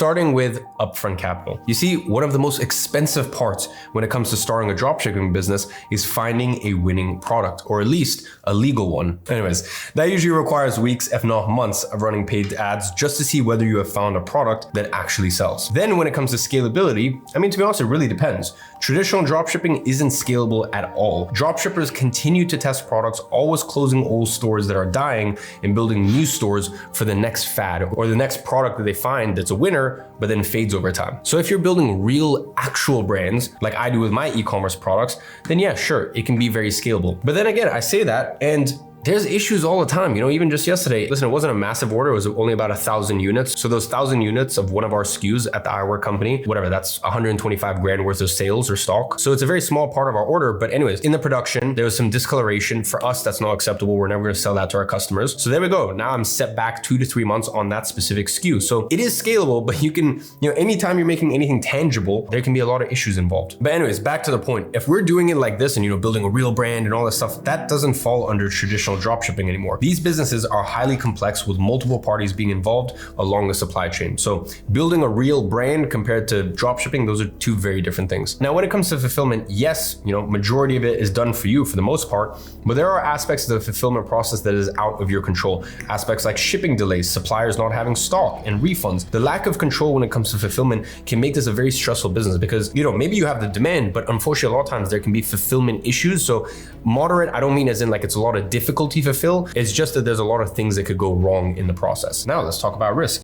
Starting with upfront capital. You see, one of the most expensive parts when it comes to starting a dropshipping business is finding a winning product, or at least a legal one. Anyways, that usually requires weeks, if not months, of running paid ads just to see whether you have found a product that actually sells. Then when it comes to scalability, I mean, to be honest, it really depends. Traditional dropshipping isn't scalable at all. Dropshippers continue to test products, always closing old stores that are dying and building new stores for the next fad or the next product that they find that's a winner, but then fades over time. So if you're building real, actual brands, like I do with my e-commerce products, then yeah, sure, it can be very scalable. But then again, I say that, and there's issues all the time. You know, even just yesterday, listen, it wasn't a massive order. It was only about 1,000 units. So those 1,000 units of one of our SKUs at the eyewear company, whatever, that's 125 grand worth of sales or stock. So it's a very small part of our order. But anyways, in the production, there was some discoloration. For us, that's not acceptable. We're never going to sell that to our customers. So there we go. Now I'm set back 2 to 3 months on that specific SKU. So it is scalable, but you can, anytime you're making anything tangible, there can be a lot of issues involved. But anyways, back to the point. If we're doing it like this and, building a real brand and all this stuff, that doesn't fall under traditional dropshipping anymore. These businesses are highly complex with multiple parties being involved along the supply chain. So building a real brand compared to dropshipping, those are two very different things. Now, when it comes to fulfillment, yes, majority of it is done for you for the most part, but there are aspects of the fulfillment process that is out of your control. Aspects like shipping delays, suppliers not having stock, and refunds. The lack of control when it comes to fulfillment can make this a very stressful business because, maybe you have the demand, but unfortunately, a lot of times there can be fulfillment issues. So moderate, I don't mean as in like it's a lot of difficulty fulfill. It's just that there's a lot of things that could go wrong in the process. Now let's talk about risk.